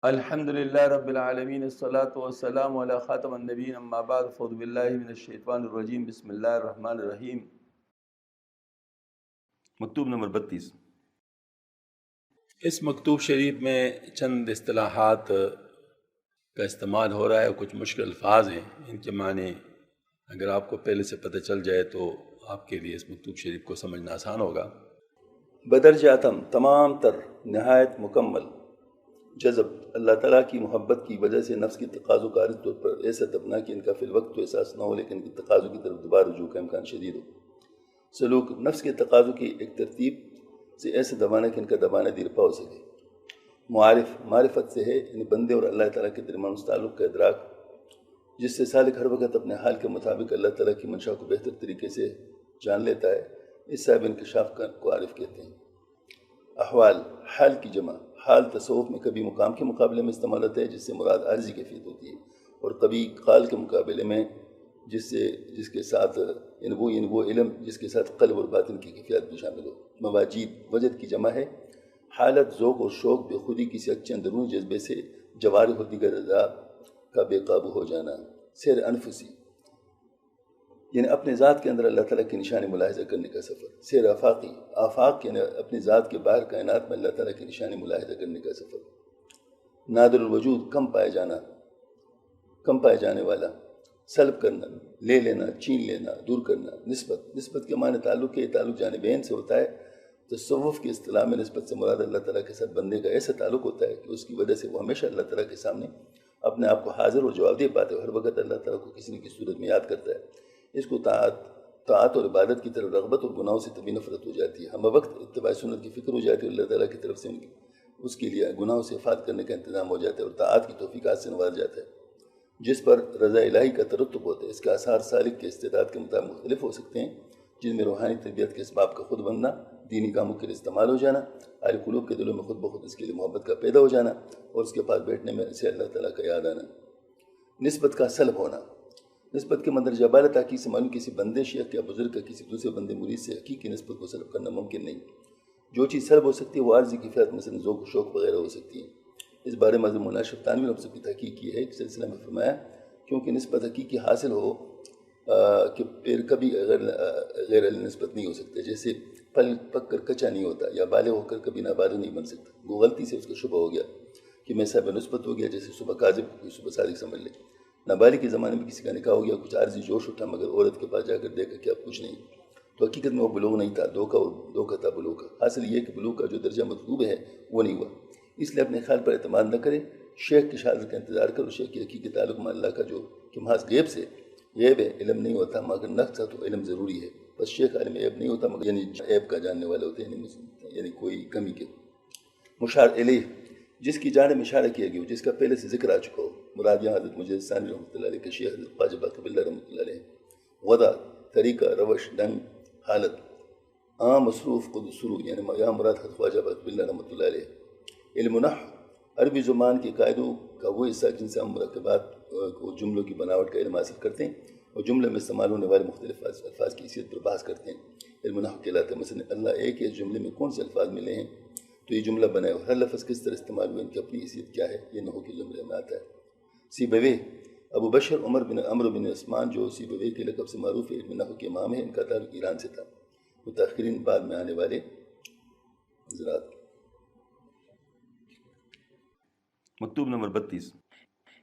الحمدللہ رب العالمین، الصلاۃ والسلام علی خاتم النبیین، اما بعد، فاعوذ باللہ من الشیطان الرجیم، بسم اللہ الرحمن الرحیم۔ مکتوب نمبر 32۔ اس مکتوب شریف میں چند اصطلاحات کا استعمال ہو رہا ہے، کچھ مشکل الفاظ ہیں، ان کے معنی اگر آپ کو پہلے سے پتہ چل جائے تو آپ کے لیے اس مکتوب شریف کو سمجھنا آسان ہوگا۔ بدرجاتم، تمام تر، نہایت مکمل، جذب، اللہ تعالیٰ کی محبت کی وجہ سے نفس کی تقاضوں کا عارض طور پر ایسا دبنا کہ ان کا فی الوقت تو احساس نہ ہو لیکن ان کی تقاضوں کی طرف دوبارہ رجوع کا امکان شدید ہو۔ سلوک، نفس کے تقاضوں کی ایک ترتیب سے ایسے دبانا کہ ان کا دبانا دیر پا ہو سکے۔ معارف، معرفت سے ہے یعنی بندے اور اللہ تعالیٰ کے درمیان اس تعلق کا ادراک جس سے سالک ہر وقت اپنے حال کے مطابق اللہ تعالیٰ کی منشا کو بہتر طریقے سے جان لیتا ہے، اس صاحب انکشاف کو عارف کہتے ہیں۔ احوال، حال کی جمع، حال تصوف میں کبھی مقام کے مقابلے میں استعمال ہوتا ہے جس سے مراد عارضی کیفیت ہوتی ہے، اور کبھی قال کے مقابلے میں جس کے ساتھ یعنی وہ علم جس کے ساتھ قلب اور باطن کی کیفیت بھی شامل ہو۔ مواجید، وجد کی جمع ہے، حالت، ذوق اور شوق بے خودی کسی اچھے اندرونی جذبے سے جوارح اور دیگر اعضاء کا بے قابو ہو جانا۔ سیر انفسی یعنی اپنے ذات کے اندر اللہ تعالیٰ کی نشانی ملاحظہ کرنے کا سفر۔ سیر آفاقی، آفاق یعنی اپنی ذات کے باہر کائنات میں اللہ تعالیٰ کی نشانی ملاحظہ کرنے کا سفر۔ نادر الوجود، کم پائے جانا، کم پائے جانے والا۔ سلب کرنا، لے لینا، چھین لینا، دور کرنا۔ نسبت کے معنی تعلق کے تعلق جانبین سے ہوتا ہے۔ تصوف کی اصطلاح میں نسبت سے مراد اللہ تعالیٰ کے ساتھ بندے کا ایسا تعلق ہوتا ہے کہ اس کی وجہ سے وہ ہمیشہ اللہ تعالیٰ کے سامنے اپنے آپ کو حاضر اور جواب دے پاتے، ہر وقت اللہ تعالیٰ کو کسی نہ کسی صورت میں یاد کرتا ہے۔ اس کو طاعت اور عبادت کی طرف رغبت اور گناہوں سے طبی نفرت ہو جاتی ہے، ہم وقت اتباع سنت کی فکر ہو جاتی ہے، اللہ تعالیٰ کی طرف سے اس کے لیے گناہوں سے افات کرنے کا انتظام ہو جاتا ہے اور طاعت کی توفیقات سے نواز جاتا ہے جس پر رضا الہی کا ترتب ہوتا ہے۔ اس کا آثار سالک کے استعداد کے مطابق مختلف ہو سکتے ہیں، جن میں روحانی تربیت کے اسباب کا خود بننا، دینی کاموں کے لیے استعمال ہو جانا، اہل قلوب کے دلوں میں خود بخود اس کے لیے محبت کا پیدا ہو جانا اور اس کے پاس بیٹھنے میں اسے اللہ تعالیٰ کا یاد آنا۔ نسبت کا سلب ہونا، نسبت کے مندرجہ بالا تحقیق سے معلوم کسی بندے شیخ یا بزرگ کا کسی دوسرے بندے مرید سے حقیقی نسبت کو سلب کرنا ممکن نہیں۔ جو چیز سلب ہو سکتی ہے وہ عارضی کیفیت مثلا ذوق و شوق وغیرہ ہو سکتی ہے۔ اس بارے میں حضرت مناشف تانوی نے اپنی تحقیق کی ہے، ایک سلسلہ میں فرمایا کیونکہ نسبت حقیقی حاصل ہو کہ پھر کبھی غیر علی نسبت نہیں ہو سکتا، جیسے پھل پک کر کچا نہیں ہوتا یا بالغ ہو کر کبھی نابالغ نہیں بن سکتا۔ وہ غلطی سے اس کا شبہ ہو گیا کہ میں صاحب نسبت ہو گیا، جیسے صبح کاذب کوئی صبح صادق سمجھ لے۔ نابالغ کے زمانے میں کسی کا نکاح ہو گیا، کچھ عارضی جوش اٹھا مگر عورت کے پاس جا کر دیکھا کہ اب کچھ نہیں، تو حقیقت میں وہ بلوغ نہیں تھا، دھوکہ تھا بلوغ کا۔ حاصل یہ کہ بلوغ کا جو درجہ مطلوب ہے وہ نہیں ہوا، اس لیے اپنے خیال پر اعتماد نہ کرے، شیخ کی شہادت کا انتظار کرو۔ شیخ کی حقیقی تعلق میں اللہ کا جو کہ محض غیب سے، غیب ہے، علم نہیں ہوتا، مگر نقص ہے تو علم ضروری ہے، بس شیخ عالم عیب نہیں ہوتا مگر یعنی عیب کا جاننے والے ہوتے ہیں، یعنی کوئی کمی کے۔ مشار الیہ، جس کی جانب اشارہ کیا گیا ہو، جس کا پہلے سے ذکر آ چکا ہو، مراد یہاں حضرت مجدد ثانوی رحمۃ اللہ علیہ کے شیخ حضرت خواجہ باقی باللہ رحمۃ اللہ علیہ۔ وضع، طریقہ، روش، ڈھنگ، حالت۔ عام مصروف خود سرو یعنی یہاں مراد حضرت خواجہ باقی باللہ رحمۃ اللہ علیہ۔ علم نحو، عربی زبان کے قاعدوں کا وہ حصہ جن سے ہم مرکبات اور جملوں کی بناوٹ کا علم حاصل کرتے ہیں اور جملے میں استعمال ہونے والے مختلف الفاظ کی حیثیت پر بحث کرتے ہیں، علم نحو کہلاتا ہے۔ مثلا اللہ ایک ہے، اس جملے میں کون سے الفاظ ملے ہیں تو یہ جملہ بنا ہے، اور ہر لفظ کس طرح استعمال ہوئے، ان کی اپنی حیثیت کیا ہے، یہ نحو کے جملے میں آتا ہے۔ سیبویہ، ابو بشر عمر بن عثمان جو سیبویہ کے لقب سے معروف ہے، علم نحو کے امام ہیں، ان کا تعلق ایران سے تھا، متاخرین بعد میں آنے والے حضرات۔ مکتوب نمبر 32۔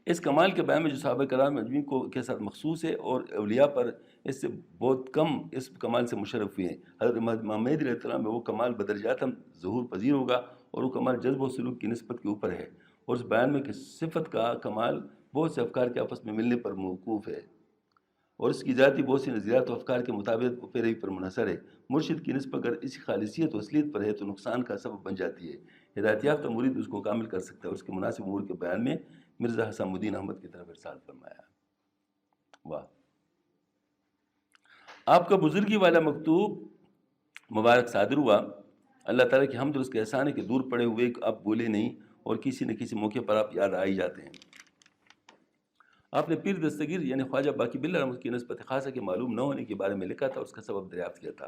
اس کمال کے بیان میں جو صحابہ کرام اجمعین کو کے ساتھ مخصوص ہے اور اولیاء پر اس سے بہت کم اس کمال سے مشرف ہوئے ہیں۔ حضرت امام مہدی علیہ السلام میں وہ کمال بدرجات ہم ظہور پذیر ہوگا اور وہ کمال جذب و سلوک کی نسبت کے اوپر ہے، اور اس بیان میں کہ صفت کا کمال بہت سے افکار کے آپس میں ملنے پر موقوف ہے، اور اس کی ذاتی بہت سی نظریات و افکار کے مطابق و پیروی پر منحصر ہے۔ مرشد کی نسبت اگر اسی خالصیت و اصلیت پر ہے تو نقصان کا سبب بن جاتی ہے۔ ہدایت یافتہ مرید اس کو کامل کر سکتا ہے، اور اس کے مناسب امور کے بیان میں مرزا حسن الدین احمد کی طرف ارشاد فرمایا۔ واہ! آپ کا بزرگی والا مکتوب مبارک صادر ہوا۔ اللہ تعالیٰ کی حمد اور اس کے احسان ہے کہ دور پڑے ہوئے آپ بولے نہیں اور کسی نہ کسی موقع پر آپ یاد آ ہی جاتے ہیں۔ آپ نے پیر دستگیر یعنی خواجہ باقی باللہ رحمۃ کی نسبت خاصہ کے معلوم نہ ہونے کے بارے میں لکھا تھا، اس کا سبب دریافت کیا تھا۔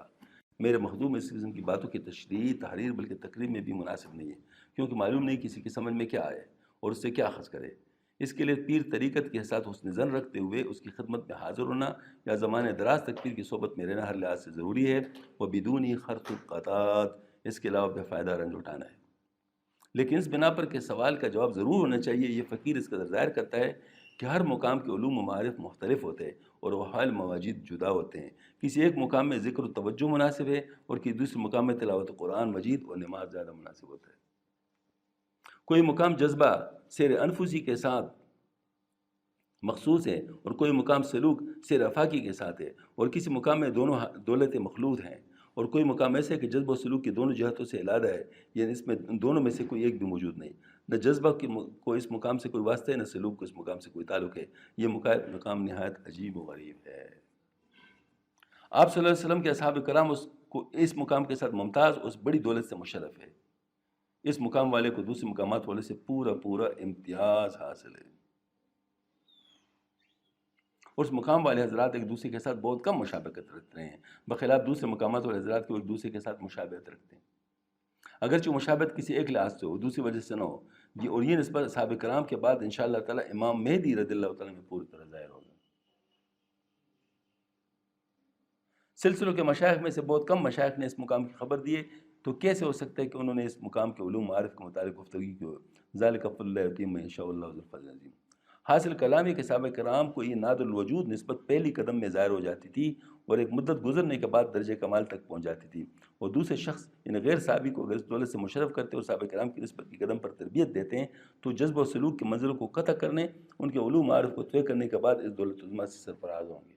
میرے مخدوم اس قسم کی باتوں کی تشریح، تحریر بلکہ تقریر میں بھی مناسب نہیں ہے، کیونکہ معلوم نہیں کسی کی سمجھ میں کیا آئے، اور اس سے کیا اخذ کرے۔ اس کے لیے پیر طریقت کے ساتھ حسن ظن رکھتے ہوئے اس کی خدمت میں حاضر ہونا یا زمانے دراز تک پیر کی صحبت میں رہنا ہر لحاظ سے ضروری ہے، وہ بدون خرط القطعات، اس کے علاوہ بے فائدہ رنج اٹھانا ہے۔ لیکن اس بنا پر کہ سوال کا جواب ضرور ہونا چاہیے، یہ فقیر اس قدر ظاہر کرتا ہے کہ ہر مقام کے علوم و معارف مختلف ہوتے ہیں اور وحال مواجد جدا ہوتے ہیں۔ کسی ایک مقام میں ذکر و توجہ مناسب ہے اور کسی دوسرے مقام میں تلاوت قرآن مجید اور نماز زیادہ مناسب ہوتا ہے۔ کوئی مقام جذبہ سیر انفسی کے ساتھ مخصوص ہے اور کوئی مقام سلوک سیر افاقی کے ساتھ ہے، اور کسی مقام میں دونوں دولتیں مخلوط ہیں، اور کوئی مقام ایسا ہے کہ جذبہ و سلوک کی دونوں جہتوں سے علیحدہ ہے، یعنی اس میں دونوں میں سے کوئی ایک بھی موجود نہیں۔ نہ جذبہ کو اس مقام سے کوئی واسطہ ہے، نہ سلوک کو اس مقام سے کوئی تعلق ہے۔ یہ مقام نہایت عجیب و غریب ہے۔ آپ صلی اللہ علیہ وسلم کے اصحاب کرام اس مقام کے ساتھ ممتاز اس بڑی دولت سے مشرف ہے۔ اس مقام والے کو دوسرے مقامات والے سے پورا امتیاز حاصل ہے، اور اس مقام والے حضرات ایک دوسرے کے ساتھ بہت کم مشابہت رکھتے ہیں، بخلاف دوسرے مقامات والے حضرات کو ایک دوسرے کے ساتھ مشابہت رکھتے ہیں، اگرچہ مشابہت کسی ایک لحاظ سے ہو، دوسری وجہ سے نہ ہو۔ اور یہ نسبت اصحاب کرام کے بعد انشاءاللہ تعالی امام مہدی رضی اللہ تعالیٰ میں پوری طرح ظاہر ہوگا۔ سلسلوں کے مشائخ میں سے بہت کم مشائخ نے اس مقام کی خبر دی ہے، تو کیسے ہو سکتا ہے کہ انہوں نے اس مقام کے علوم معارف کے متعلق گفتگو کی ہو؟ ذالک فضل اللہ یؤتیہ من یشاء واللہ ذو الفضل العظیم۔ حاصل کلامی کے صحابہ کرام کو یہ نادر الوجود نسبت پہلی قدم میں ظاہر ہو جاتی تھی اور ایک مدت گزرنے کے بعد درجہ کمال تک پہنچ جاتی تھی، اور دوسرے شخص یعنی غیر صحابی کو اگر اس دولت سے مشرف کرتے اور صحابہ کرام کی نسبت کی قدم پر تربیت دیتے ہیں تو جذب و سلوک کے منزلوں کو قطع کرنے، ان کے علوم معارف کو طے کرنے کے بعد اس دولت عظمیٰ سے سرفراز ہوں گے۔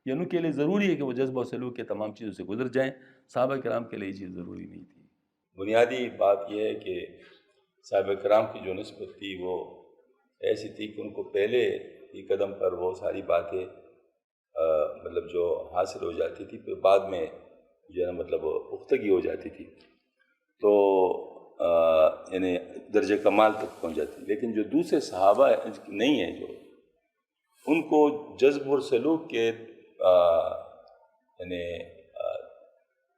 یہ ان کے لیے ضروری ہے کہ وہ جذب و سلوک کے تمام چیزوں سے گزر جائیں، صحابہ کرام کے لیے یہ چیز ضروری نہیں تھی۔ بنیادی بات یہ ہے کہ صحابہ کرام کی جو نسبت تھی وہ ایسی تھی کہ ان کو پہلے ہی قدم پر وہ ساری باتیں مطلب جو حاصل ہو جاتی تھی، پھر بعد میں جو ہے نا مطلب پختگی ہو جاتی تھی، تو یعنی درجہ کمال تک پہنچ جاتی۔ لیکن جو دوسرے صحابہ نہیں ہیں، جو ان کو جذب اور سلوک کے یعنی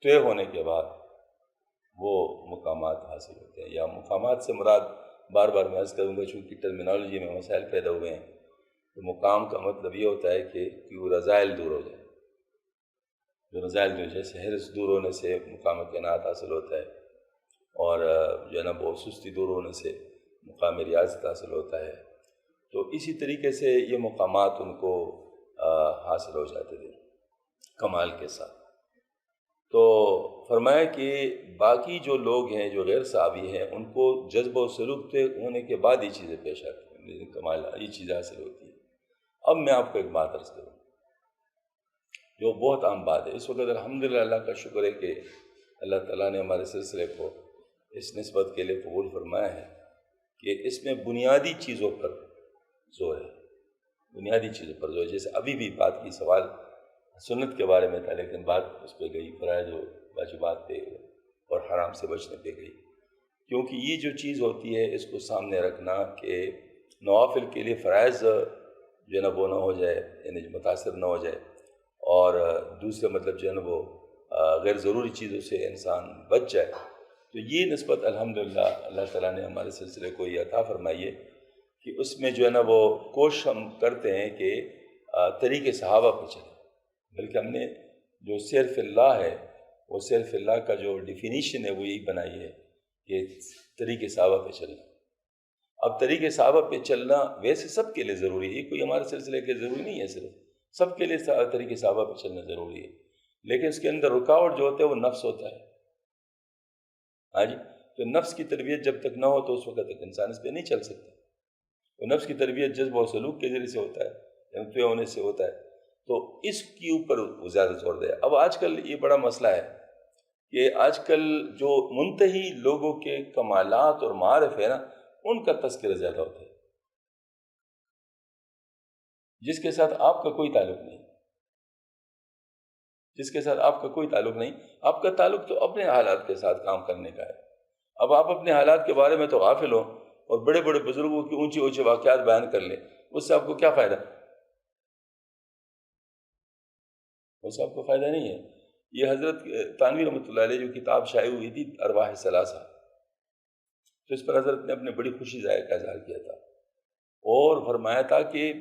طے ہونے کے بعد وہ مقامات حاصل ہوتے ہیں، یا مقامات سے مراد بار بار میں عرض کروں گا چونکہ ٹرمینالوجی میں مسائل پیدا ہوئے ہیں، تو مقام کا مطلب یہ ہوتا ہے کہ وہ رذائل دور ہو جائے، جو رذائل دور جیسے حرص دور ہونے سے مقام قناعت حاصل ہوتا ہے، اور جو ہے نا وہ سستی دور ہونے سے مقام ریاضت حاصل ہوتا ہے، تو اسی طریقے سے یہ مقامات ان کو حاصل ہو جاتے تھے کمال کے ساتھ۔ تو فرمایا کہ باقی جو لوگ ہیں جو غیر صحابی ہیں ان کو جذب و سلوک طے ہونے کے بعد یہ چیزیں پیش آتی ہیں، کمال یہ چیزیں حاصل ہوتی ہیں۔ اب میں آپ کو ایک بات عرض کروں جو بہت عام بات ہے اس وقت، الحمدللہ اللہ کا شکر ہے کہ اللہ تعالیٰ نے ہمارے سلسلے کو اس نسبت کے لیے قبول فرمایا ہے کہ اس میں بنیادی چیزوں پر زور ہے، بنیادی چیزوں پر زور ہے۔ جیسے ابھی بھی بات کی سوال سنت کے بارے میں تھا، لیکن بات اس پہ گئی فرائض و واجبات پہ اور حرام سے بچنے پہ گئی، کیونکہ یہ جو چیز ہوتی ہے اس کو سامنے رکھنا کہ نوافل کے لیے فرائض جو ہے نا وہ نہ ہو جائے، یعنی متاثر نہ ہو جائے، اور دوسرے مطلب جو ہے نا وہ غیر ضروری چیزوں سے انسان بچ جائے، تو یہ نسبت الحمدللہ اللہ تعالیٰ نے ہمارے سلسلے کو یہ عطا فرمائی ہے کہ اس میں جو ہے نا وہ کوشش ہم کرتے ہیں کہ طریق صحابہ پہ چلیں، بلکہ ہم نے جو سیر فی اللہ ہے وہ سیر فی اللہ کا جو ڈیفینیشن ہے وہ یہی بنائی ہے کہ طریق صحابہ پہ چلنا۔ اب طریق صحابہ پہ چلنا ویسے سب کے لیے ضروری ہے، کوئی ہمارے سلسلے کے ضروری نہیں ہے، صرف سب کے لیے طریق صحابہ پہ چلنا ضروری ہے، لیکن اس کے اندر رکاوٹ جو ہوتا ہے وہ نفس ہوتا ہے۔ ہاں جی، تو نفس کی تربیت جب تک نہ ہو تو اس وقت تک انسان اس پہ نہیں چل سکتا۔ تو نفس کی تربیت جذب و سلوک کے ذریعے سے ہوتا ہے، طے ہونے سے ہوتا ہے، تو اس کے اوپر وہ زیادہ زور دے۔ اب آج کل یہ بڑا مسئلہ ہے کہ آج کل جو منتہی لوگوں کے کمالات اور معارف ہے نا ان کا تذکرہ زیادہ ہوتا ہے، جس کے ساتھ آپ کا کوئی تعلق نہیں، جس کے ساتھ آپ کا کوئی تعلق نہیں، آپ کا تعلق تو اپنے حالات کے ساتھ کام کرنے کا ہے۔ اب آپ اپنے حالات کے بارے میں تو غافل ہو اور بڑے بڑے بزرگوں کی اونچے اونچے واقعات بیان کر لیں، اس سے آپ کو کیا فائدہ؟ اس سے آپ کو فائدہ نہیں ہے۔ یہ حضرت تھانوی رحمۃ اللہ علیہ جو کتاب شائع ہوئی تھی ارواح ثلاثہ، تو اس پر حضرت نے اپنے بڑی خوشی ظاہر کا اظہار کیا تھا اور فرمایا تھا کہ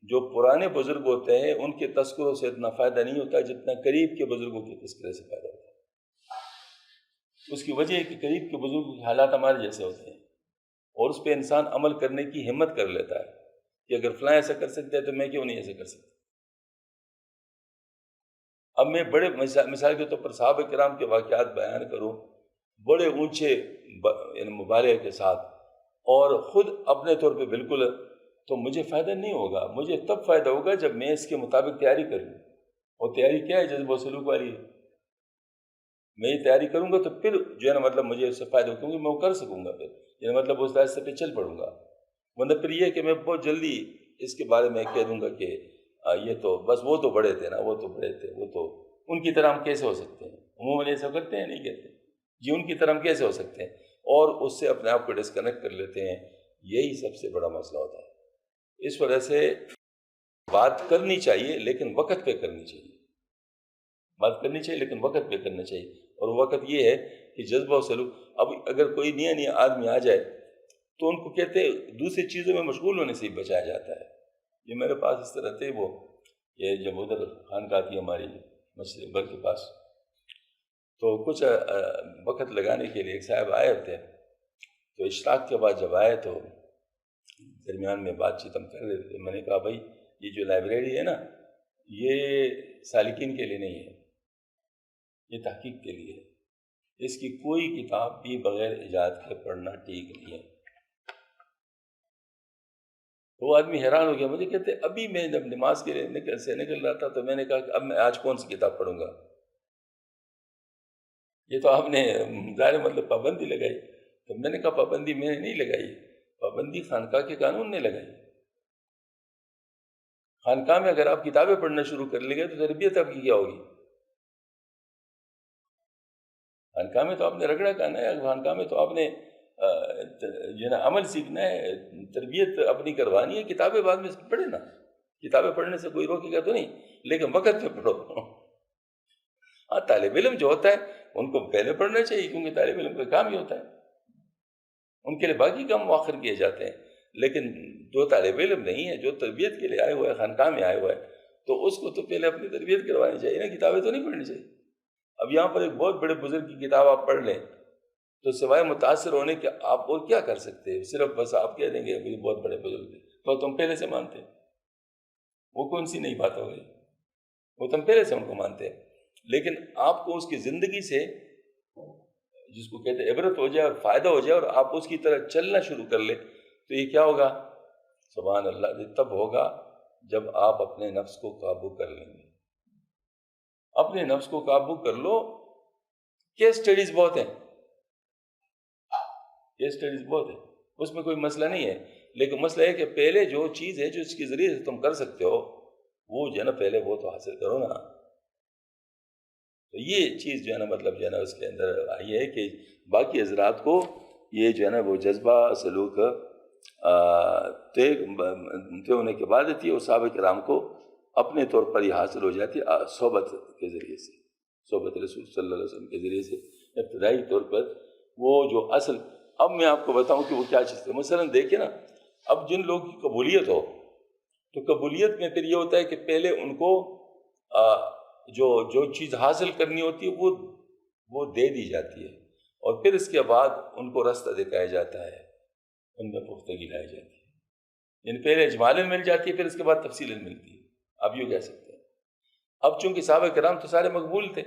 جو پرانے بزرگ ہوتے ہیں ان کے تذکروں سے اتنا فائدہ نہیں ہوتا جتنا قریب کے بزرگوں کے تذکرے سے فائدہ ہوتا ہے۔ اس کی وجہ ہے کہ قریب کے بزرگوں کے حالات ہمارے جیسے ہوتے ہیں اور اس پہ انسان عمل کرنے کی ہمت کر لیتا ہے کہ اگر فلاں ایسا کر سکتے ہیں تو میں کیوں نہیں ایسا کر سکتا۔ اب میں بڑے مثال کے طور پر صحابہ کرام کے واقعات بیان کروں بڑے اونچے یعنی مبالغے کے ساتھ اور خود اپنے طور پہ بالکل، تو مجھے فائدہ نہیں ہوگا، مجھے تب فائدہ ہوگا جب میں اس کے مطابق تیاری کروں، اور تیاری کیا ہے؟ جذب و سلوک والی ہے۔ میں یہ تیاری کروں گا تو پھر جو ہے نا مطلب مجھے اس سے فائدہ ہوگا کیونکہ میں وہ کر سکوں گا، پھر یعنی مطلب اس راستے پہ چل پڑوں گا، ورنہ پھر یہ کہ میں بہت جلدی اس کے بارے میں کہہ دوں گا کہ یہ تو بس وہ تو بڑے تھے نا، وہ تو بڑے تھے، وہ تو ان کی طرح ہم کیسے ہو سکتے ہیں؟ عموماً ایسا کرتے ہیں، نہیں کہتے جی ان کی طرح ہم کیسے ہو سکتے ہیں، اور اس سے اپنے آپ کو ڈسکنیکٹ کر لیتے ہیں۔ یہی سب سے بڑا مسئلہ ہوتا ہے۔ اس وجہ سے بات کرنی چاہیے لیکن وقت پہ کرنی چاہیے، بات کرنی چاہیے لیکن وقت پہ کرنا چاہیے، اور وقت یہ ہے کہ جذبہ و سلوک۔ اب اگر کوئی نیا آدمی آ جائے تو ان کو کہتے ہیں دوسری چیزوں میں مشغول ہونے سے ہی بچایا جاتا ہے۔ یہ میرے پاس اس طرح تھے، وہ یہ جب ادھر خانقاہ تھی ہماری مسجد گھر کے پاس، تو کچھ وقت لگانے کے لیے ایک صاحب آئے تھے، تو اشراق کے بعد جب آئے تو درمیان میں بات چیت ہم کر رہے تھے، میں نے کہا بھائی یہ جو لائبریری ہے نا یہ سالکین کے لیے نہیں ہے، یہ تحقیق کے لیے ہے، اس کی کوئی کتاب بھی بغیر اجازت کے پڑھنا ٹھیک نہیں ہے۔ وہ آدمی حیران ہو گیا، مجھے کہتے ابھی میں جب نماز کے لیے نکل رہا تھا تو میں نے کہا کہ اب میں آج کون سی کتاب پڑھوں گا؟ یہ تو آپ نے ظاہر مطلب پابندی لگائی۔ تو میں نے کہا پابندی میں نے نہیں لگائی، پابندی خانقاہ کے قانون نے لگائی۔ خانقاہ میں اگر آپ کتابیں پڑھنا شروع کر لیں گے تو تربیت آپ کی کیا ہوگی؟ خانقاہ میں تو آپ نے رگڑا کرنا ہے، خانقاہ میں تو آپ نے جو نا عمل سیکھنا ہے، تربیت اپنی کروانی ہے۔ کتابیں بعد میں پڑھے نا، کتابیں پڑھنے سے کوئی روکے گا تو نہیں، لیکن وقت پہ پڑھو۔ ہاں طالب علم جو ہوتا ہے ان کو پہلے پڑھنا چاہیے کیونکہ طالب علم کا کام ہی ہوتا ہے، ان کے لیے باقی کام مؤخر کیے جاتے ہیں، لیکن جو طالب علم نہیں ہے، جو تربیت کے لیے آئے ہوئے خانقاہ میں آئے ہوئے تو اس کو تو پہلے اپنی تربیت کروانی چاہیے نا، کتابیں تو نہیں پڑھنی چاہیے۔ اب یہاں پر ایک بہت بڑے بزرگ کی کتاب آپ پڑھ لیں تو سوائے متاثر ہونے کے آپ اور کیا کر سکتے ہیں؟ صرف بس آپ کہہ دیں گے یہ بہت بڑے بزرگ تھے تو تم پہلے سے مانتے، وہ کون سی نئی بات ہو گئی؟ وہ تم پہلے سے ان کو مانتے ہیں، لیکن آپ کو اس کی زندگی سے جس کو کہتے ہیں عبرت ہو جائے اور فائدہ ہو جائے اور آپ اس کی طرح چلنا شروع کر لیں تو یہ کیا ہوگا؟ سبحان اللہ، یہ تب ہوگا جب آپ اپنے نفس کو قابو کر لیں گے۔ اپنے نفس کو قابو کر لو۔ کیس سٹڈیز بہت ہیں، کیس سٹڈیز بہت ہیں، اس میں کوئی مسئلہ نہیں ہے، لیکن مسئلہ ہے کہ پہلے جو چیز ہے جو اس کے ذریعے سے تم کر سکتے ہو وہ جو ہے نا پہلے وہ تو حاصل کرو نا۔ تو یہ چیز جو ہے نا مطلب جو ہے نا اس کے اندر آئی ہے کہ باقی حضرات کو یہ جو ہے نا وہ جذبہ سلوک طے ہونے کے بعد تھی، اور صحابہ کرام کو اپنے طور پر یہ حاصل ہو جاتی صحبت کے ذریعے سے، صحبت رسول صلی اللہ علیہ وسلم کے ذریعے سے ابتدائی طور پر وہ جو اصل۔ اب میں آپ کو بتاؤں کہ وہ کیا چیز ہے۔ مثلا دیکھیں نا، اب جن لوگوں کی قبولیت ہو تو قبولیت میں پھر یہ ہوتا ہے کہ پہلے ان کو جو چیز حاصل کرنی ہوتی ہے وہ دے دی جاتی ہے، اور پھر اس کے بعد ان کو راستہ دکھایا جاتا ہے، ان میں پختگی لائی جاتی ہے، یعنی پہلے اجمالاً مل جاتی ہے پھر اس کے بعد تفصیلاً ملتی ہے۔ آپ یوں کہہ سکتے ہیں۔ اب چونکہ صحابہ کرام تو سارے مقبول تھے،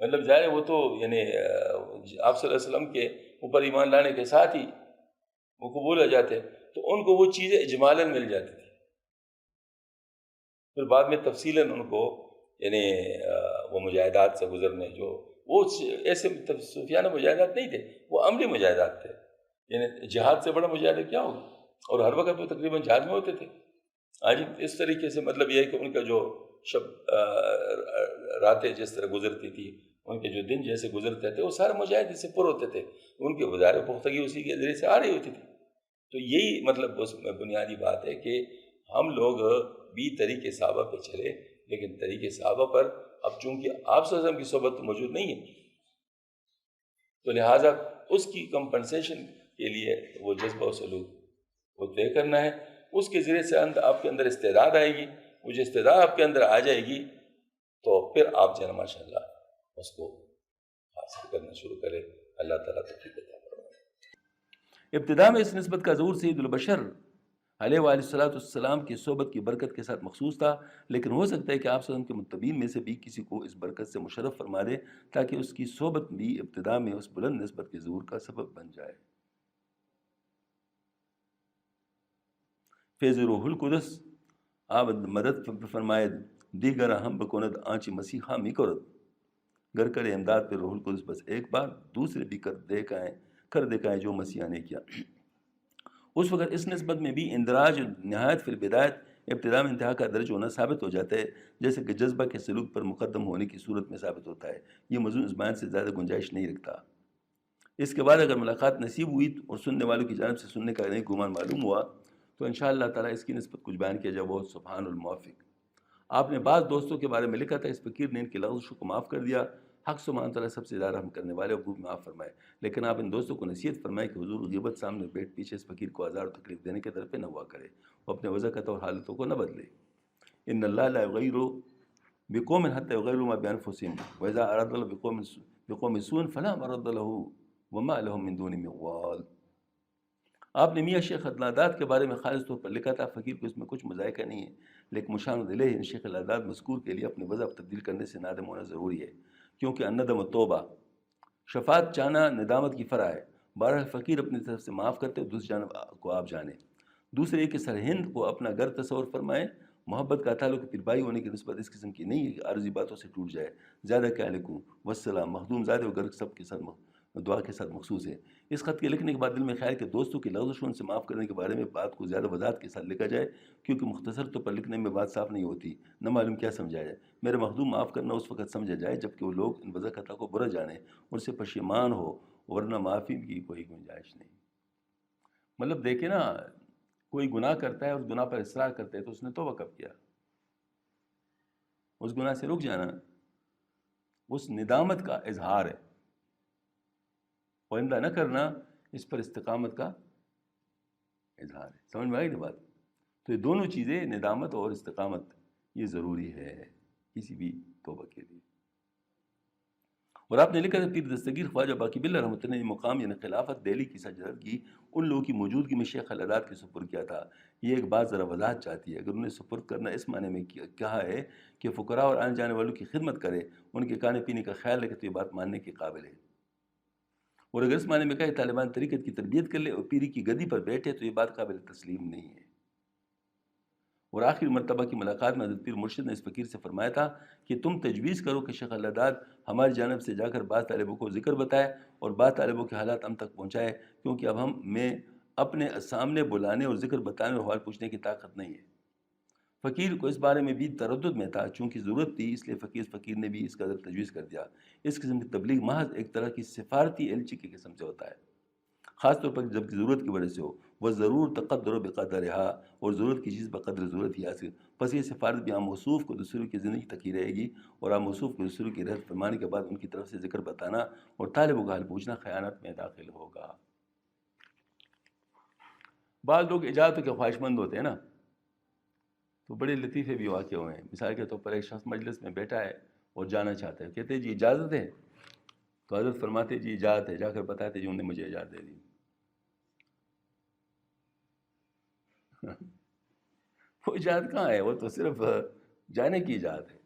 مطلب ظاہر وہ تو یعنی آپ صلی اللہ علیہ وسلم کے اوپر ایمان لانے کے ساتھ ہی وہ قبول ہو جاتے، تو ان کو وہ چیزیں اجمالاً مل جاتی تھی، پھر بعد میں تفصیلاً ان کو یعنی وہ مجاہدات سے گزرنے، جو وہ ایسے صوفیانہ مجاہدات نہیں تھے، وہ عملی مجاہدات تھے، یعنی جہاد سے بڑا مجاہدہ کیا ہوگا، اور ہر وقت وہ تقریباً جہاد میں ہوتے تھے۔ آج اس طریقے سے مطلب یہ ہے کہ ان کا جو راتیں جس طرح گزرتی تھی، ان کے جو دن جیسے گزرتے تھے وہ سارے مجاہدے سے پر ہوتے تھے، ان کے وزار پختگی اسی کے ذریعے سے آ رہی ہوتی تھی۔ تو یہی مطلب اس میں بنیادی بات ہے کہ ہم لوگ بھی طریقے صحابہ پہ چلے، لیکن طریقے صحابہ پر اب چونکہ آپ صلی اللہ علیہ وسلم کی صحبت موجود نہیں ہے تو لہٰذا اس کی کمپنسیشن کے لیے وہ جذبہ و سلوک وہ طے کرنا ہے. اس کے ذریعے سے آپ کے اندر استعداد آئے گی. وہ جو استعداد آپ کے اندر آ جائے گی تو پھر آپ جو ہے ماشاء اللہ اس کو حاصل کرنا شروع کریں. اللہ تعالیٰ توفیق عطا فرمائے. ابتدا میں اس نسبت کا ظہور سید البشر علیہ وآلہ السلام کی صحبت کی برکت کے ساتھ مخصوص تھا، لیکن ہو سکتا ہے کہ آپ صلی اللہ علیہ وسلم کے متبعین میں سے بھی کسی کو اس برکت سے مشرف فرما دے تاکہ اس کی صحبت بھی ابتدا میں اس بلند نسبت کے ظہور کا سبب بن جائے. فیض روح القدس آپ مدد فرمائے دیگر ہم بکوند آنچ مسیحا می کرد گر کرے امداد پہ روح القدس بس ایک بار دوسرے بھی کر دکھائیں جو مسیح نے کیا. اس وقت اس نسبت میں بھی اندراج نہایت فی البدایت ابتدا میں انتہا کا درج ہونا ثابت ہو جاتا ہے، جیسے کہ جذبہ کے سلوک پر مقدم ہونے کی صورت میں ثابت ہوتا ہے. یہ موضوع اس بیان سے زیادہ گنجائش نہیں رکھتا. اس کے بعد اگر ملاقات نصیب ہوئی اور سننے والوں کی جانب سے سننے کا نہیں گمان معلوم ہوا تو انشاءاللہ تعالیٰ اس کی نسبت کچھ بیان کیا جائے. وہ سبحان الموافق. آپ نے بعض دوستوں کے بارے میں لکھا تھا اس فقیر نے ان کی لغزشوں کو معاف کر دیا. حق سبحانہ تعالیٰ سب سے زیادہ رحم کرنے والے اور معاف فرمائے. لیکن آپ ان دوستوں کو نصیحت فرمائے کہ حضور غیبت سامنے بیٹھ پیچھے اس فقیر کو آزار و تکلیف دینے کے در پہ نہ ہوا کرے، وہ اپنے وضاحت اور حالتوں کو نہ بدلے. ان اللہ لا یغیر بقوم حتی یغیروا ما بانفسہم واذا اراد اللہ بقوم سوء فلا مرد له وما لهم من دون من وال. آپ نے میاں شیخ العداد کے بارے میں خالص طور پر لکھا تھا. فقیر کو اس میں کچھ مذائقہ نہیں ہے، لیکن مشان دلیہ ان شیخ العداد مذکور کے لیے اپنے وضع تبدیل کرنے سے نادم ہونا ضروری ہے، کیونکہ الندم توبہ شفاعت چاہنا ندامت کی فرع ہے. بہرحال فقیر اپنی طرف سے معاف کرتے اور دوسری جانب کو آپ جانیں. دوسرے کہ سرہند کو اپنا گھر تصور فرمائیں. محبت کا تعلق پھر بھائی ہونے کی نسبت اس قسم کی نہیں ہے کہ عارضی باتوں سے ٹوٹ جائے. زیادہ کیا لکھوں والسلام. مخدوم زادہ و گھر سب کے ساتھ دعا کے ساتھ مخصوص ہے. اس خط کے لکھنے کے بعد دل میں خیال کہ دوستوں کی لغزشوں سے معاف کرنے کے بارے میں بات کو زیادہ وضاحت کے ساتھ لکھا جائے، کیونکہ مختصر طور پر لکھنے میں بات صاف نہیں ہوتی، نہ معلوم کیا سمجھا جائے. میرے مخدوم معاف کرنا اس وقت سمجھا جائے جبکہ وہ لوگ ان وضع خطا کو برا جانیں اور سے پشیمان ہو، ورنہ معافی کی کوئی گنجائش نہیں. مطلب دیکھیں نا، کوئی گناہ کرتا ہے اور گناہ پر اصرار کرتا ہے تو اس نے توبہ کب کیا؟ اس گناہ سے رک جانا اس ندامت کا اظہار ہے. پوئندہ نہ کرنا اس پر استقامت کا اظہار ہے. سمجھ میں آئی نا بات؟ تو یہ دونوں چیزیں ندامت اور استقامت یہ ضروری ہے کسی بھی توبہ کے لیے. اور آپ نے لکھا تھا پیر دستگیر خواجہ باقی باللہ رحمۃ اللہ نے مقام یعنی خلافت دہلی کی سجدت کی ان لوگوں کی موجودگی میں شیخ العداد کے سپرد کیا تھا. یہ ایک بات ذرا وضاحت چاہتی ہے. اگر انہیں سپرد کرنا اس معنی میں کہا ہے کہ فقراء اور آنے جانے والوں کی خدمت کرے، ان کے کھانے پینے کا خیال رکھے، تو یہ بات ماننے کے قابل ہے. اور اگر اس معنی میں کہا کہ طالبان طریقت کی تربیت کر لے اور پیری کی گدی پر بیٹھے تو یہ بات قابل تسلیم نہیں ہے. اور آخری مرتبہ کی ملاقات میں حضرت پیر مرشد نے اس فقیر سے فرمایا تھا کہ تم تجویز کرو کہ شیخ العداد ہماری جانب سے جا کر بعض طالبوں کو ذکر بتائے اور بعض طالبوں کے حالات ہم تک پہنچائے، کیونکہ اب میں اپنے سامنے بلانے اور ذکر بتانے اور حوال پوچھنے کی طاقت نہیں ہے. فقیر کو اس بارے میں بھی تردد میں تھا. چونکہ ضرورت تھی اس لیے فقیر نے بھی اس کا تجویز کر دیا. اس قسم کی تبلیغ محض ایک طرح کی سفارتی ایلچی کی قسم سے ہوتا ہے، خاص طور پر جب ضرورت کی وجہ سے ہو. وہ ضرور تقدر و بقدرہا، اور ضرورت کی چیز بقدر ضرورت ہی حاصل. پس یہ سفارت بھی عام موصوف کو دوسروں کی زندگی تک ہی رہے گی، اور عام موصوف کو دوسروں کی رحمت فرمانے کے بعد ان کی طرف سے ذکر بتانا اور طالبوں کا حال پوچھنا خیانت میں داخل ہوگا. بعض لوگ اجازت کے خواہش مند ہوتے ہیں نا، تو بڑے لطیفے بھی واقع ہوئے ہیں. مثال کے طور پر ایک شخص مجلس میں بیٹھا ہے اور جانا چاہتا ہے، کہتے ہیں جی اجازت ہے؟ تو حضرت فرماتے جی اجازت ہے. جا کر بتاتے جی انہوں نے مجھے اجازت دے دی. وہ اجازت کہاں ہے؟ وہ تو صرف جانے کی اجازت ہے.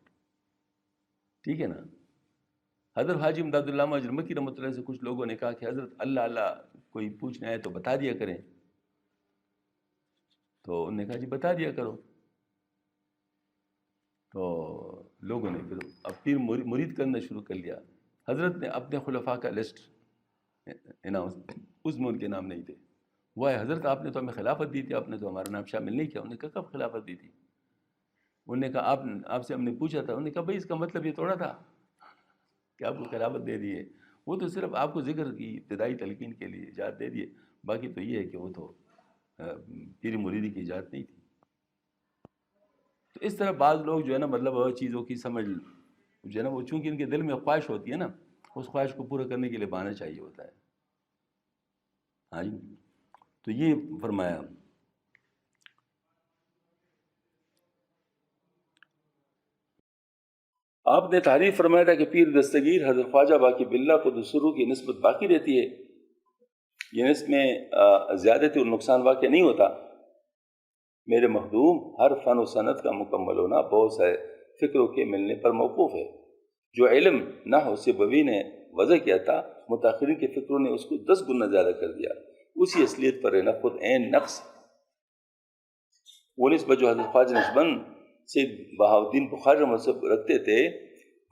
ٹھیک ہے نا؟ حضرت حاجی امداد اللہ مکی رحمۃ اللہ سے کچھ لوگوں نے کہا کہ حضرت اللہ اللہ کوئی پوچھنا ہے تو بتا دیا کریں. تو انہوں نے کہا جی بتا دیا کرو. تو لوگوں نے پھر اب پیر مرید کرنا شروع کر لیا. حضرت نے اپنے خلفاء کا لسٹ اناؤنس، اس میں ان کے نام نہیں تھے. وہ ہے حضرت آپ نے تو ہمیں خلافت دی تھی، آپ نے تو ہمارا نام شامل نہیں کیا. انہوں نے کہا کب خلافت دی تھی؟ انہوں نے کہا آپ سے ہم نے پوچھا تھا. انہوں نے کہا بھائی اس کا مطلب یہ تھوڑا تھا کہ آپ کو خلافت دے دیے. وہ تو صرف آپ کو ذکر کی ابتدائی تلقین کے لیے اجازت دے دیے. باقی تو یہ ہے کہ وہ تو پیر مریدی کی اجازت نہیں تھی. تو اس طرح بعض لوگ جو ہے نا مطلب چیزوں کی سمجھ جو ہے نا وہ چونکہ ان کے دل میں خواہش ہوتی ہے نا، اس خواہش کو پورا کرنے کے لیے بہانہ چاہیے ہوتا ہے. ہاں جی، تو یہ فرمایا۔ آپ نے تعریف فرمایا تھا کہ پیر دستگیر حضرت خواجہ باقی باللہ کو دوسروں کی نسبت باقی رہتی ہے، یعنی اس میں زیادتی اور نقصان واقع نہیں ہوتا۔ میرے مخدوم، ہر فن و صنعت کا مکمل ہونا بہت سارے فکروں کے ملنے پر موقوف ہے۔ جو علم نحو سیبوی نے وضع کیا تھا، متاخرین کے فکروں نے اس کو 10 گنا زیادہ کر دیا۔ اسی اصلیت پر رہنا خود عین نقص۔ وہ نسبت جو حضرت خواجہ نقشبند سید بہاؤالدین بخاری مذہب رکھتے تھے،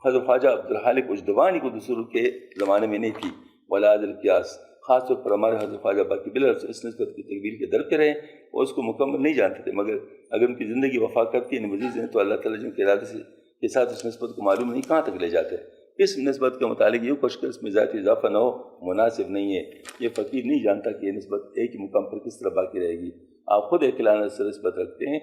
حضرت خواجہ عبدالخالق اجدوانی کو دوسروں کے زمانے میں نہیں تھی۔ ولا عدل قیاس، خاص طور پر ہمارے حضرت خواجہ باقی باللہ اس نسبت کی تکمیل کے در پہ رہے اور اس کو مکمل نہیں جانتے تھے، مگر اگر ان کی زندگی وفا کرتی ہے مزید ہیں تو اللہ تعالیٰ جن کے ارادے کے ساتھ اس نسبت کو معلوم نہیں کہاں تک لے جاتے ہیں۔ اس نسبت کے متعلق یہ کوشش کر اس میں ذاتی اضافہ نہ ہو مناسب نہیں ہے۔ یہ فقیر نہیں جانتا کہ یہ نسبت ایک ہی مقام پر کس طرح باقی رہے گی۔ آپ خود ایک اعلان سے نسبت رکھتے ہیں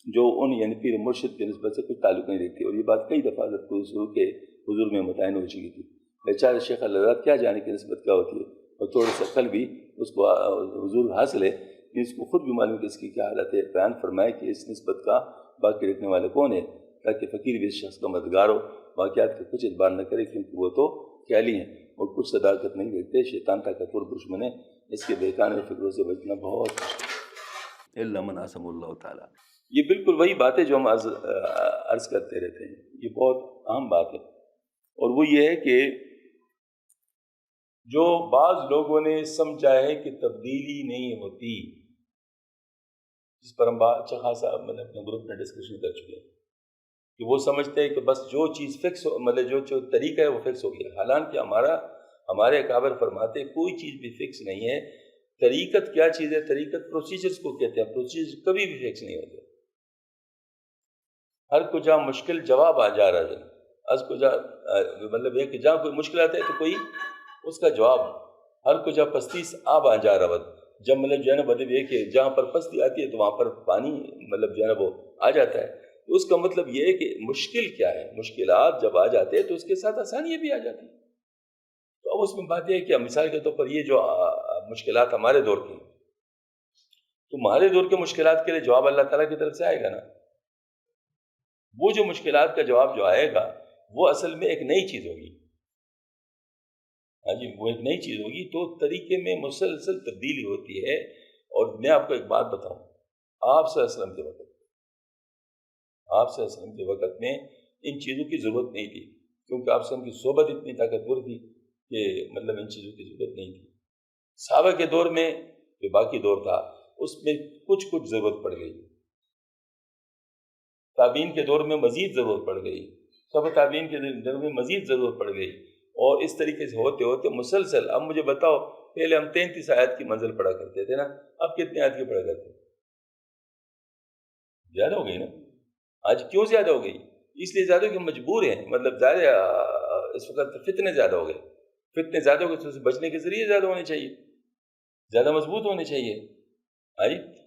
جو ان یعنی پیر مرشد کی نسبت سے کچھ تعلق نہیں رکھتی، اور یہ بات کئی دفعہ حضرت شروع کے حضور میں متعین ہو چکی تھی۔ بیچارہ شیخ اللہ کیا جانے کی نسبت کیا ہوتی ہے، اور تھوڑا سا کل بھی اس کو حضور حاصل ہے کہ اس کو خود بھی معلوم کہ اس کی کیا حالت ہے۔ بیان فرمائے کہ اس نسبت کا باقی رکھنے والے کون ہے، تاکہ فقیر بھی اس شخص کا مددگار ہو، واقعات کا کچھ اعتبار نہ کرے، کیونکہ وہ تو خیالی ہیں اور کچھ صداقت نہیں دیتے۔ شیطان طاقتور دشمن ہے، اس کے بہکانے فکروں سے بچنا بہت الا من عصم اللہ تعالیٰ۔ یہ بالکل وہی بات ہے جو ہم عرض کرتے رہتے ہیں، یہ بہت اہم بات ہے، اور وہ یہ ہے کہ جو بعض لوگوں نے سمجھا ہے کہ تبدیلی نہیں ہوتی، جس پر ہم اچھا خاصا اپنے گروپ میں ڈسکشن کر چکے ہیں، کہ وہ سمجھتے ہیں کہ بس جو چیز فکس ہو، جو طریقہ ہے وہ فکس ہو گیا، حالانکہ ہمارے اکابر فرماتے ہیں کوئی چیز بھی فکس نہیں ہے۔ طریقت کیا چیز ہے؟ طریقت پروسیجرز کو کہتے ہیں، پروسیجر کبھی بھی فکس نہیں ہوتے۔ ہر کجا مشکل جواب آ جا رہا ہے، از کجا مطلب یہ کہ جہاں کوئی مشکل آتا ہے تو کوئی اس کا جواب، ہر کجا پستیس آب آ جا رہا ہے، جب مطلب جو ہے نا مطلب یہ کہ جہاں پر پستی آتی ہے تو وہاں پر پانی مطلب جو ہے نا وہ آ جاتا ہے۔ تو اس کا مطلب یہ ہے کہ مشکل کیا ہے، مشکلات جب آ جاتے ہیں تو اس کے ساتھ آسانیاں بھی آ جاتی ہیں۔ تو اب اس میں بات یہ ہے کہ مثال کے طور پر یہ جو مشکلات ہمارے دور کی، تو ہمارے دور کے مشکلات کے لیے جواب اللہ تعالیٰ کی طرف سے آئے گا نا۔ وہ جو مشکلات کا جواب جو آئے گا وہ اصل میں ایک نئی چیز ہوگی، ہاں جی، وہ ایک نئی چیز ہوگی۔ تو طریقے میں مسلسل تبدیلی ہوتی ہے۔ اور میں آپ کو ایک بات بتاؤں، آپ صلی اللہ علیہ وسلم کے وقت میں ان چیزوں کی ضرورت نہیں تھی، کیونکہ آپ صلی اللہ علیہ وسلم کی صحبت اتنی طاقتور تھی کہ مطلب ان چیزوں کی ضرورت نہیں تھی۔ صحابہ کے دور میں جو باقی دور تھا اس میں کچھ ضرورت پڑ گئی، تابعین کے دور میں مزید ضرورت پڑ گئی، سب تابعین کے دور میں مزید ضرورت پڑ گئی، اور اس طریقے سے ہوتے ہوتے مسلسل۔ اب مجھے بتاؤ، پہلے ہم 33 آیت کی منزل پڑھا کرتے تھے نا، اب کتنے آیت کی پڑھا کرتے ہیں؟ زیادہ ہو گئی نا۔ آج کیوں زیادہ ہو گئی؟ اس لیے زیادہ کہ مجبور ہیں، مطلب زیادہ اس وقت فتنے زیادہ ہو گئے، فتنے زیادہ ہو گئے تو بچنے کے ذریعے زیادہ ہونے چاہیے، زیادہ مضبوط ہونے چاہیے۔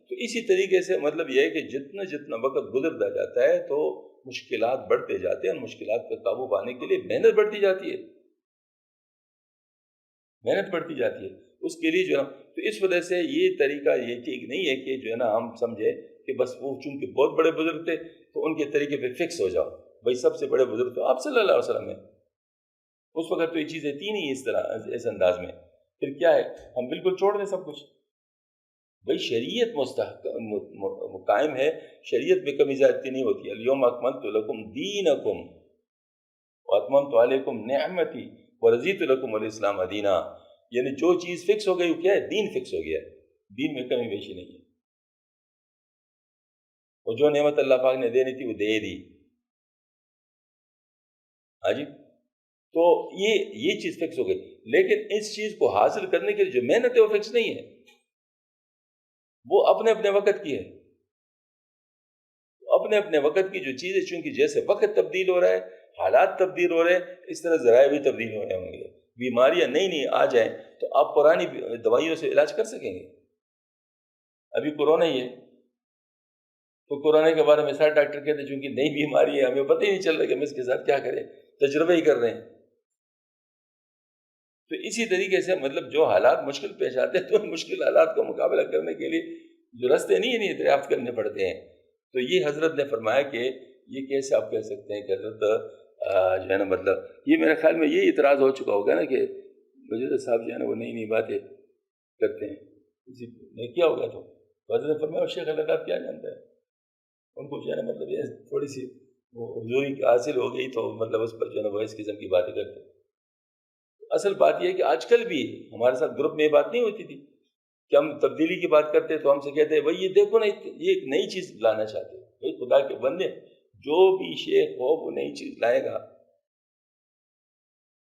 تو اسی طریقے سے مطلب یہ ہے کہ جتنا وقت گزرتا جاتا ہے تو مشکلات بڑھتے جاتے ہیں، اور مشکلات پر قابو پانے کے لیے محنت بڑھتی جاتی ہے، محنت بڑھتی جاتی ہے اس کے لیے جو ہے۔ تو اس وجہ سے یہ طریقہ یہ ٹھیک نہیں ہے کہ جو ہے نا ہم سمجھے کہ بس وہ چونکہ بہت بڑے بزرگ تھے تو ان کے طریقے پہ فکس ہو جاؤ، بھائی سب سے بڑے بزرگ تو آپ صلی اللہ علیہ وسلم ہیں۔ اس وقت تو یہ چیزیں تھی نہیں اس طرح اس انداز میں، پھر کیا ہے، ہم بالکل چھوڑ دیں سب کچھ۔ بھائی شریعت قائم ہے، شریعت میں کمی زیادتی نہیں ہوتی۔ الیوم اکملت لکم دینکم واتممت علیکم نعمتی ورضیت لکم الاسلام دینا، یعنی جو چیز فکس ہو گئی وہ کیا ہے؟ دین فکس ہو گیا ہے، دین میں کمی بیشی نہیں ہے، اور جو نعمت اللہ پاک نے دینی تھی وہ دے دی۔ ہاں جی، تو یہ چیز فکس ہو گئی، لیکن اس چیز کو حاصل کرنے کے لیے جو محنت ہے وہ فکس نہیں ہے، وہ اپنے اپنے وقت کی ہے۔ اپنے اپنے وقت کی جو چیزیں، چونکہ جیسے وقت تبدیل ہو رہا ہے، حالات تبدیل ہو رہے ہیں، اس طرح ذرائع بھی تبدیل ہو رہے ہوں گے۔ بیماریاں نئی آ جائیں تو آپ پرانی دوائیوں سے علاج کر سکیں گے؟ ابھی کورونا ہی ہے، تو کورونا کے بارے میں سارے ڈاکٹر کہتے ہیں چونکہ نئی بیماری ہے، ہمیں پتہ ہی نہیں چل رہا کہ ہم اس کے ساتھ کیا کریں، تجربے ہی کر رہے ہیں۔ تو اسی طریقے سے مطلب جو حالات مشکل پیش آتے ہیں تو مشکل حالات کو مقابلہ کرنے کے لیے جو رستے نہیں دریافت کرنے پڑتے ہیں. تو یہ حضرت نے فرمایا کہ یہ کیسے آپ کہہ سکتے ہیں کہ حضرت جو ہے نا مطلب یہ میرے خیال میں یہ اعتراض ہو چکا ہوگا نا کہ مجھے صاحب جو ہے نا وہ نئی باتیں کرتے ہیں, کسی نے کیا ہوگا تو حضرت نے فرمایا شیخ اللہ کیا جانتا ہے, ان کو جو ہے نا مطلب یہ تھوڑی سی وہ حضوری حاصل ہو گئی تو مطلب اس پر جو ہے نا وہ اس قسم کی باتیں کرتے. اصل بات یہ ہے کہ آج کل بھی ہمارے ساتھ گروپ میں یہ بات نہیں ہوتی تھی کہ ہم تبدیلی کی بات کرتے تو ہم سے کہتے ہیں بھائی یہ دیکھو نا یہ ایک نئی چیز لانا چاہتے ہیں. بھائی خدا کے بندے جو بھی شیخ ہو وہ نئی چیز لائے گا,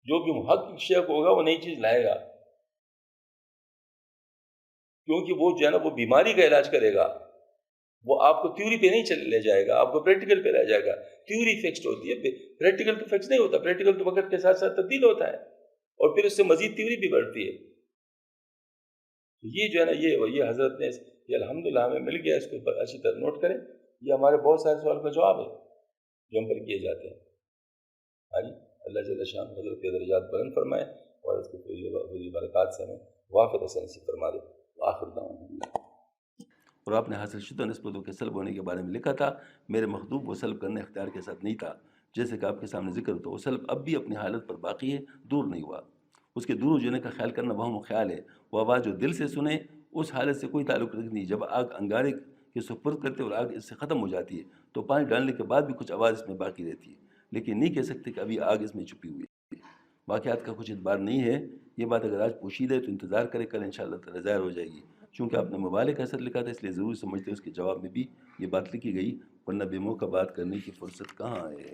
جو بھی محقق شیخ ہوگا وہ نئی چیز لائے گا, کیونکہ وہ جو ہے نا وہ بیماری کا علاج کرے گا, وہ آپ کو تھیوری پہ نہیں لے جائے گا, آپ کو پریکٹیکل پہ لے جائے گا. تھیوری فکسڈ ہوتی ہے, پریکٹیکل تو فکس نہیں ہوتا, پریکٹیکل تو وقت کے ساتھ ساتھ تبدیل ہوتا ہے اور پھر اس سے مزید تھیوری بھی بڑھتی ہے. یہ جو ہے نا یہ حضرت نے یہ الحمدللہ ہمیں مل گیا, اس کو اچھی طرح نوٹ کریں. یہ ہمارے بہت سارے سوال کا جواب ہے جو ہم پر کیے جاتے ہیں. ہاں جی, اللہ جل شان حضرت کے درجات بلند فرمائے اور اس کے برکات سے ہمیں وافر حسن سے فرما دے. آخر دعوانا. اور آپ نے حاصل شدہ نسبتوں کے سلب ہونے کے بارے میں لکھا تھا, میرے مخدوم وہ سلب کرنے اختیار کے ساتھ نہیں تھا, جیسے کہ آپ کے سامنے ذکر تو وہ سلب اب بھی اپنی حالت پر باقی ہے, دور نہیں ہوا. اس کے دور ہونے کا خیال کرنا وہم و خیال ہے. وہ آواز جو دل سے سنے اس حالت سے کوئی تعلق نہیں. جب آگ انگارے کے سپرد کرتے اور آگ اس سے ختم ہو جاتی ہے تو پانی ڈالنے کے بعد بھی کچھ آواز اس میں باقی رہتی ہے, لیکن نہیں کہہ سکتے کہ ابھی آگ اس میں چھپی ہوئی ہے. واقعات کا کچھ اعتبار نہیں ہے. یہ بات اگر آج پوشیدہ ہے تو انتظار کرے, کل انشاءاللہ تعالی ظاہر ہو جائے گی. چونکہ آپ نے مبالغ کا اثر لکھا تھا اس لیے ضرور سمجھتے اس کے جواب میں بھی یہ بات لکھی گئی, ورنہ بے موقع بات کرنے کی فرصت کہاں ہے.